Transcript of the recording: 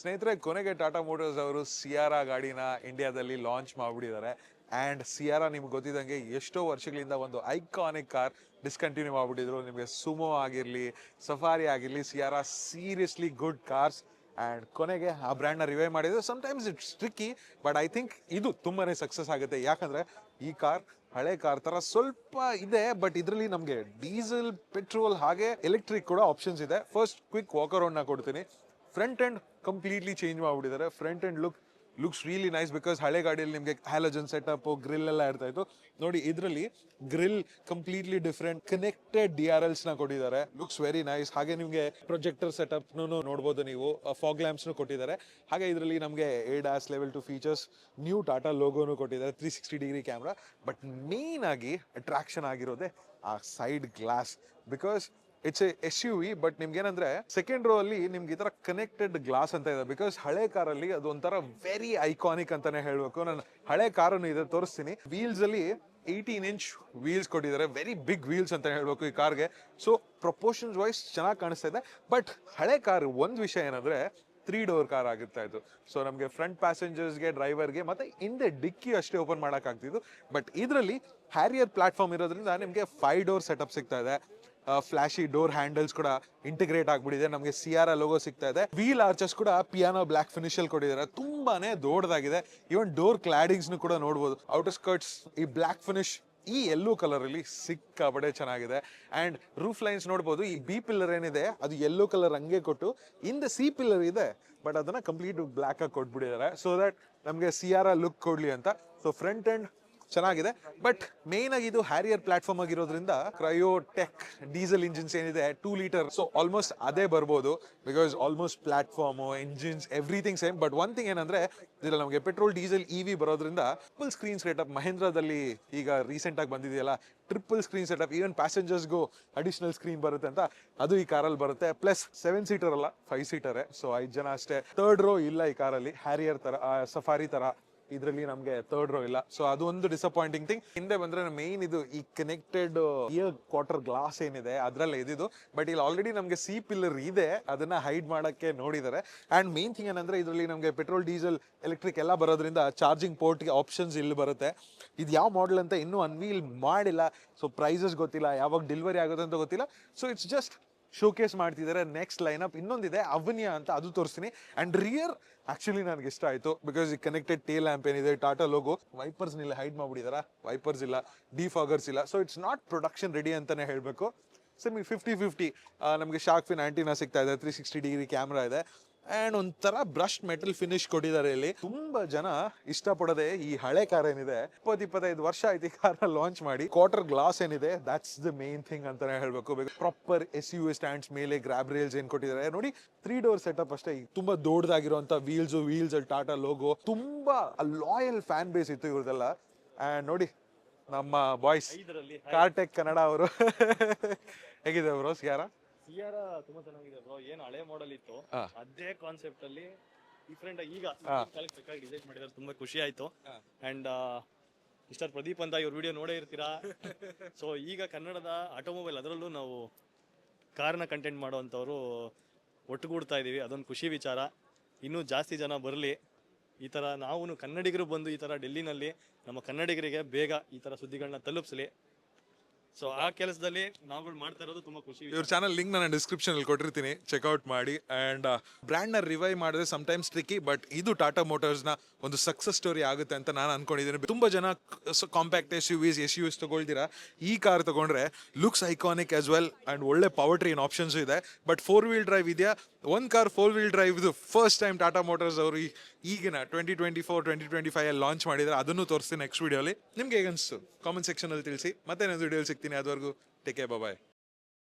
ಸ್ನೇಹಿತರೆ, ಕೊನೆಗೆ ಟಾಟಾ ಮೋಟರ್ಸ್ ಅವರು ಸಿಯಾರಾ ಗಾಡಿನ ಇಂಡಿಯಾದಲ್ಲಿ ಲಾಂಚ್ ಮಾಡಿಬಿಟ್ಟಿದ್ದಾರೆ. ಆ್ಯಂಡ್ ಸಿಯಾರಾ ನಿಮ್ಗೆ ಗೊತ್ತಿದ್ದಂಗೆ ಎಷ್ಟೋ ವರ್ಷಗಳಿಂದ ಒಂದು ಐಕಾನಿಕ್ ಕಾರ್ ಡಿಸ್ಕಂಟಿನ್ಯೂ ಮಾಡಿಬಿಟ್ಟಿದ್ರು. ನಿಮಗೆ ಸುಮೋ ಆಗಿರಲಿ, ಸಫಾರಿ ಆಗಿರಲಿ, Sierra seriously good cars. And ಕೊನೆಗೆ ಆ ಬ್ರ್ಯಾಂಡ್ನ ರಿವೈವ್ ಮಾಡಿದ್ರು. Sometimes it's tricky, but I think ಇದು ತುಂಬಾ ಸಕ್ಸಸ್ ಆಗುತ್ತೆ. ಯಾಕಂದರೆ ಈ ಕಾರ್ ಹಳೆ ಕಾರ್ ಥರ ಸ್ವಲ್ಪ ಇದೆ, ಬಟ್ ಇದರಲ್ಲಿ ನಮಗೆ ಡೀಸೆಲ್, ಪೆಟ್ರೋಲ್ ಹಾಗೆ ಎಲೆಕ್ಟ್ರಿಕ್ ಕೂಡ ಆಪ್ಷನ್ಸ್ ಇದೆ. ಫಸ್ಟ್ ಕ್ವಿಕ್ ವಾಕ್ ಅರೌಂಡ್ನ ಕೊಡ್ತೀನಿ. ಫ್ರಂಟ್ ಎಂಡ್ ಕಂಪ್ಲೀಟ್ಲಿ ಚೇಂಜ್ ಮಾಡಿಬಿಟ್ಟಿದ್ದಾರೆ. Front end looks really nice, because ಹಳೆ ಗಾಡಿಯಲ್ಲಿ ನಿಮಗೆ ಹ್ಯಾಲೋಜನ್ ಸೆಟಪ್, ಗ್ರಿಲ್ ಎಲ್ಲ ಇರ್ತಾ ಇತ್ತು. ನೋಡಿ, ಇದರಲ್ಲಿ grill completely different connected DRLs ನ ಕೊಟ್ಟಿದ್ದಾರೆ. Looks very nice. ಹಾಗೆ ನಿಮಗೆ ಪ್ರೊಜೆಕ್ಟರ್ ಸೆಟಪ್ ನೋಡ್ಬೋದು ನೀವು. ಫಾಗ್ ಲ್ಯಾಂಪ್ಸ್ನು ಕೊಟ್ಟಿದ್ದಾರೆ. ಹಾಗೆ ಇದರಲ್ಲಿ ನಮಗೆ ADAS level 2 features, new Tata ಲೋಗೋನು ಕೊಟ್ಟಿದ್ದಾರೆ, 360 ಡಿಗ್ರಿ ಕ್ಯಾಮ್ರಾ. ಬಟ್ ಮೇನ್ ಆಗಿ ಅಟ್ರಾಕ್ಷನ್ ಆಗಿರೋದೆ ಆ side glass, because it's SUV. But ನಿಮ್ಗೆ ಏನಂದ್ರೆ ಸೆಕೆಂಡ್ ರೋ ಅಲ್ಲಿ ನಿಮ್ಗೆ ಈ ತರ ಕನೆಕ್ಟೆಡ್ ಗ್ಲಾಸ್ ಅಂತ ಇದೆ. ಬಿಕಾಸ್ ಹಳೆ ಕಾರಲ್ಲಿ ಅದು ಒಂಥರ ವೆರಿ ಐಕಾನಿಕ್ ಅಂತಾನೆ ಹೇಳ್ಬೇಕು. ನಾನು ಹಳೆ ಕಾರನ್ನು ಇದೆ ತೋರಿಸ್ತೀನಿ. ವೀಲ್ಸ್ ಅಲ್ಲಿ 18-inch ವೀಲ್ಸ್ ಕೊಟ್ಟಿದ್ದಾರೆ. ವೆರಿ ಬಿಗ್ ವೀಲ್ಸ್ ಅಂತ ಹೇಳ್ಬೇಕು ಈ ಕಾರ್ಗೆ. ಸೊ ಪ್ರಪೋರ್ಷನ್ಸ್ ವೈಸ್ ಚೆನ್ನಾಗಿ ಕಾಣಿಸ್ತಾ ಇದೆ. ಬಟ್ ಹಳೆ ಕಾರ್ ಒಂದ್ ವಿಷಯ ಏನಂದ್ರೆ 3 ಡೋರ್ ಕಾರ್ ಆಗಿರ್ತಾ ಇತ್ತು. ಸೊ ನಮಗೆ ಫ್ರಂಟ್ ಪ್ಯಾಸೆಂಜರ್ಸ್ಗೆ, ಡ್ರೈವರ್ಗೆ ಮತ್ತೆ ಹಿಂದೆ ಡಿಕ್ಕಿ ಅಷ್ಟೇ ಓಪನ್ ಮಾಡಕ್ ಆಗ್ತಿತ್ತು. ಬಟ್ ಇದರಲ್ಲಿ ಹ್ಯಾರಿಯರ್ ಪ್ಲಾಟ್ಫಾರ್ಮ್ ಇರೋದ್ರಿಂದ ನಿಮಗೆ 5 ಡೋರ್ ಸೆಟಪ್ ಸಿಗ್ತಾ ಇದೆ. ಫ್ಲಾಶಿ ಡೋರ್ ಹ್ಯಾಂಡಲ್ಸ್ ಕೂಡ ಇಂಟಿಗ್ರೇಟ್ ಆಗ್ಬಿಟ್ಟಿದೆ. ನಮಗೆ ಸಿಯಾರಾ ಲೋಗೋ ಸಿಗ್ತಾ ಇದೆ. ವೀಲ್ ಆರ್ಚಸ್ ಕೂಡ ಪಿಯಾನೋ ಬ್ಲಾಕ್ ಫಿನಿಶ್ ಅಲ್ಲಿ ಕೊಟ್ಟಿದ್ದಾರೆ. ತುಂಬಾನೇ ದೊಡ್ಡದಾಗಿದೆ. ಇವನ್ ಡೋರ್ ಕ್ಲಾಡಿಂಗ್ಸ್ ಕೂಡ ನೋಡಬಹುದು. ಔಟರ್ ಸ್ಕರ್ಟ್ಸ್ ಈ ಬ್ಲಾಕ್ ಫಿನಿಶ್ ಈ ಯೆಲ್ಲೋ ಕಲರ್ ಅಲ್ಲಿ ಸಿಕ್ಕಾಪಟ್ಟೆ ಚೆನ್ನಾಗಿದೆ. ಅಂಡ್ ರೂಫ್ ಲೈನ್ಸ್ ನೋಡಬಹುದು. ಈ ಬಿ ಪಿಲ್ಲರ್ ಏನಿದೆ ಅದು ಯೆಲ್ಲೋ ಕಲರ್ ಹಂಗೆ ಕೊಟ್ಟು, ಹಿಂದೆ ಸಿ ಪಿಲ್ಲರ್ ಇದೆ ಬಟ್ ಅದನ್ನ ಕಂಪ್ಲೀಟ್ ಬ್ಲಾಕ್ ಆಗಿ ಕೊಟ್ಬಿಟ್ಟಿದ್ದಾರೆ, ಸೊ ದಟ್ ನಮಗೆ ಸಿಯಾರಾ ಲುಕ್ ಕೊಡ್ಲಿ ಅಂತ. ಸೊ ಫ್ರಂಟ್ ಎಂಡ್ ಚೆನ್ನಾಗಿದೆ. ಬಟ್ ಮೇನ್ ಆಗಿ ಇದು ಹ್ಯಾರಿಯರ್ ಪ್ಲಾಟ್ಫಾರ್ಮ್ ಆಗಿರೋದ್ರಿಂದ ಕ್ರಯೋಟೆಕ್ ಡೀಸೆಲ್ ಇಂಜಿನ್ಸ್ ಏನಿದೆ 2 ಲೀಟರ್, ಸೊ ಆಲ್ಮೋಸ್ಟ್ ಅದೇ ಬರ್ಬೋದು. Because almost platform, engines, everything same. But one thing ಏನಂದ್ರೆ ಇದ್ರಲ್ಲಿ ನಮಗೆ ಪೆಟ್ರೋಲ್, ಡೀಸೆಲ್, EV ಬರೋದ್ರಿಂದ ಟ್ರಿಪಲ್ ಸ್ಕ್ರೀನ್ ಸೆಟಪ್, ಮಹೇಂದ್ರದಲ್ಲಿ ಈಗ ರೀಸೆಂಟ್ ಆಗಿ ಬಂದಿದೆಯಲ್ಲ ಟ್ರಿಪಲ್ ಸ್ಕ್ರೀನ್ ಸೆಟಪ್, ಈವನ್ ಪ್ಯಾಸೆಂಜರ್ಸ್ಗೂ ಅಡಿಷನಲ್ ಸ್ಕ್ರೀನ್ ಬರುತ್ತೆ ಅಂತ ಅದು ಈ ಕಾರಲ್ಲಿ ಬರುತ್ತೆ. ಪ್ಲಸ್ 7 ಸೀಟರ್ ಅಲ್ಲ, 5 ಸೀಟರ್, ಸೊ 5 ಜನ ಅಷ್ಟೇ. ಥರ್ಡ್ ರೋ ಇಲ್ಲ ಈ ಕಾರಲ್ಲಿ. ಹ್ಯಾರಿಯರ್ ತರ, ಸಫಾರಿ ತರ ಇದರಲ್ಲಿ ನಮಗೆ ಥರ್ಡ್ ರೋ ಇಲ್ಲ. ಸೊ ಅದು ಒಂದು ಡಿಸಪಾಯಿಂಟಿಂಗ್ ಥಿಂಗ್. ಹಿಂದೆ ಬಂದ್ರೆ ಮೇನ್ ಇದು ಈ ಕನೆಕ್ಟೆಡ್ ಇಯರ್ ಕ್ವಾರ್ಟರ್ ಗ್ಲಾಸ್ ಏನಿದೆ ಅದ್ರಲ್ಲೇ ಇದಿದ್ದು. ಬಟ್ ಇಲ್ಲಿ ಆಲ್ರೆಡಿ ನಮಗೆ ಸಿ ಪಿಲ್ಲರ್ ಇದೆ, ಅದನ್ನ ಹೈಡ್ ಮಾಡಕ್ಕೆ ನೋಡಿದ್ದಾರೆ. ಅಂಡ್ ಮೇನ್ ಥಿಂಗ್ ಏನಂದ್ರೆ ಇದರಲ್ಲಿ ನಮಗೆ ಪೆಟ್ರೋಲ್, ಡೀಸೆಲ್, ಎಲೆಕ್ಟ್ರಿಕ್ ಎಲ್ಲ ಬರೋದ್ರಿಂದ ಚಾರ್ಜಿಂಗ್ ಪೋರ್ಟ್ಗೆ ಆಪ್ಷನ್ಸ್ ಇಲ್ಲಿ ಬರುತ್ತೆ. ಇದು ಯಾವ ಮಾಡೆಲ್ ಅಂತ ಇನ್ನೂ ಅನ್ವೀಲ್ ಮಾಡಿಲ್ಲ. ಸೊ ಪ್ರೈಸಸ್ ಗೊತ್ತಿಲ್ಲ, ಯಾವಾಗ ಡೆಲಿವರಿ ಆಗುತ್ತೆ ಅಂತ ಗೊತ್ತಿಲ್ಲ. ಸೊ ಇಟ್ಸ್ ಜಸ್ಟ್ ಶೋಕೇಸ್ ಮಾಡ್ತಿದ್ದಾರೆ. ನೆಕ್ಸ್ಟ್ ಲೈನಪ್ ಇನ್ನೊಂದಿದೆ ಅವನಿಯಾ ಅಂತ, ಅದು ತೋರಿಸ್ತೀನಿ. ಅಂಡ್ ರಿಯರ್ ಆಕ್ಚುಲಿ ನನಗೆ ಇಷ್ಟ ಆಯ್ತು. ಬಿಕಾಸ್ ಈ ಕನೆಕ್ಟೆಡ್ ಟೇಲ್ ಲ್ಯಾಂಪ್ ಏನಿದೆ, ಟಾಟಾ ಲೋಗೋ, ವೈಪರ್ಸ್ ನಿಲ್ಲ ಹೈಡ್ ಮಾಡ್ಬಿಟ್ಟಿದಾರ. ವೈಪರ್ಸ್ ಇಲ್ಲ, ಡಿಫಾಗರ್ಸ್ ಇಲ್ಲ. So it's not production ready ಅಂತಾನೆ ಹೇಳ್ಬೇಕು. ಸೆಮಿ 50-50 ನಮಗೆ ಶಾರ್ಕ್ ಫಿನ್ ಆಂಟಿನಾ ಸಿಗ್ತಾ ಇದೆ, 360 ಡಿಗ್ರಿ ಕ್ಯಾಮ್ರಾ ಇದೆ. ಅಂಡ್ ಒಂಥರ ಬ್ರಷ್ ಮೆಟಲ್ ಫಿನಿಶ್ ಕೊಟ್ಟಿದ್ದಾರೆ. ಇಲ್ಲಿ ತುಂಬಾ ಜನ ಇಷ್ಟಪಡೋದೆ ಈ ಹಳೆ ಕಾರ್ ಏನಿದೆ. 20-25 ವರ್ಷ ಆಯ್ತು ಈ ಕಾರ್ ಲಾಂಚ್ ಮಾಡಿ. ಕ್ವಾರ್ಟರ್ ಗ್ಲಾಸ್ ಏನಿದೆ ದಟ್ಸ್ ದ ಮೇನ್ ಥಿಂಗ್ ಅಂತಾನೆ ಹೇಳ್ಬೇಕು. ಪ್ರಾಪರ್ SUV ಸ್ಟ್ಯಾಂಡ್ಸ್ ಮೇಲೆ ಗ್ರಾಬ್ ರೇಲ್ಸ್ ಏನ್ ಕೊಟ್ಟಿದ್ದಾರೆ ನೋಡಿ. 3 ಡೋರ್ ಸೆಟಪ್ ಅಷ್ಟೇ. ತುಂಬಾ ದೊಡ್ಡದಾಗಿರುವಂತ ವೀಲ್ಸ್ ಅಲ್ಲಿ ಟಾಟಾ ಲೋಗೋ. ತುಂಬಾ ಲಾಯಲ್ ಫ್ಯಾನ್ ಬೇಸ್ ಇತ್ತು ಇವ್ರದೆಲ್ಲ. ಅಂಡ್ ನೋಡಿ ನಮ್ಮ ಬಾಯ್ಸ್ ಕಾರ್ಟೆಕ್ ಕನ್ನಡ ಅವರು ಹೇಗಿದೆ ಬ್ರೋ ಸಿಯಾರಾ? ಸಿಯಾರಾ ತುಂಬಾ ಚೆನ್ನಾಗಿದೆ ಬ್ರೋ. ಏನು ಹಳೆ ಮಾಡೆಲ್ ಇತ್ತು ಅದೇ ಕಾನ್ಸೆಪ್ಟ್ ಅಲ್ಲಿ ಡಿಫ್ರೆಂಟ್ ಆಗಿ ಈಗ ಡಿಸೈನ್ ಮಾಡಿದ್ರೆ ತುಂಬಾ ಖುಷಿ ಆಯ್ತು. ಅಂಡ್ ಮಿಸ್ಟರ್ ಪ್ರದೀಪ್ ಅಂತ ಇವ್ರ ವಿಡಿಯೋ ನೋಡೇ ಇರ್ತೀರಾ. ಸೊ ಈಗ ಕನ್ನಡದ ಆಟೋಮೊಬೈಲ್ ಅದರಲ್ಲೂ ನಾವು ಕಾರ್ನ ಕಂಟೆಂಟ್ ಮಾಡುವಂಥವ್ರು ಒಟ್ಟುಗೂಡ್ತಾ ಇದೀವಿ. ಅದೊಂದು ಖುಷಿ ವಿಚಾರ. ಇನ್ನೂ ಜಾಸ್ತಿ ಜನ ಬರಲಿ. ಈ ಥರ ನಾವು ಕನ್ನಡಿಗರು ಬಂದು ಈ ಥರ ಡೆಲ್ಲಿನಲ್ಲಿ ನಮ್ಮ ಕನ್ನಡಿಗರಿಗೆ ಬೇಗ ಈ ಥರ ಸುದ್ದಿಗಳನ್ನ ತಲುಪಿಸಲಿ. ಸೊ ಆ ಕೆಲಸದಲ್ಲಿ ನಾವುಗಳು ಮಾಡ್ತಾ ಇರೋದು ತುಂಬಾ ಖುಷಿ. ಇವ್ರ ಚಾನಲ್ ಲಿಂಕ್ ನಾನು ಡಿಸ್ಕ್ರಿಪ್ಷನ್ ಅಲ್ಲಿ ಕೊಟ್ಟಿರ್ತೀನಿ, ಚೆಕ್ಔಟ್ ಮಾಡಿ. ಅಂಡ್ ಬ್ರ್ಯಾಂಡ್ ನ ರಿವೈವ್ ಮಾಡಿದ್ರೆ ಸಮ್ಟೈಮ್ಸ್ ಟ್ರಿಕ್ಕಿ, ಬಟ್ ಇದು ಟಾಟಾ ಮೋಟರ್ಸ್ ನ ಒಂದು ಸಕ್ಸಸ್ ಸ್ಟೋರಿ ಆಗುತ್ತೆ ಅಂತ ನಾನು ಅನ್ಕೊಂಡಿದ್ದೀನಿ. ತುಂಬಾ ಜನ ಕಾಂಪ್ಯಾಕ್ಟ್ SUVs ತಗೊಳ್ತೀರಾ. ಈ ಕಾರ್ ತಗೊಂಡ್ರೆ looks iconic as well and ಒಳ್ಳೆ ಪವರ್ ಟ್ರೈನ್ ಆಪ್ಷನ್ಸ್ ಇದೆ. ಬಟ್ 4 ವೀಲ್ ಡ್ರೈವ್ ಇದೆಯಾ? ಒಂದ್ ಕಾರ್ 4 ವೀಲ್ ಡ್ರೈವ್ ಇದು ಫಸ್ಟ್ ಟೈಮ್ ಟಾಟಾ ಮೋಟರ್ಸ್ ಅವರು ಈಗಿನ 2024-2025 ಅಲ್ಲಿ ಲಾಂಚ್ ಮಾಡಿದ್ರೆ. ಅದನ್ನು ತೋರಿಸ್ತೀನಿ ನೆಕ್ಸ್ಟ್ ವಿಡಿಯೋಲಿ. ನಿಮ್ಗೆ ಹೇಗೆ ಅನಿಸ್ತು ಕಾಮೆಂಟ್ ಸೆಕ್ಷನ್ ಅಲ್ಲಿ ತಿಳಿಸಿ. ಮತ್ತೆ ನಾನು ವಿಡಿಯೋ ಸಿಗ್ತೀನಿ. ಅದುವರೆಗೂ ಟೇಕ್ ಕೇರ್, ಬಾಯ್.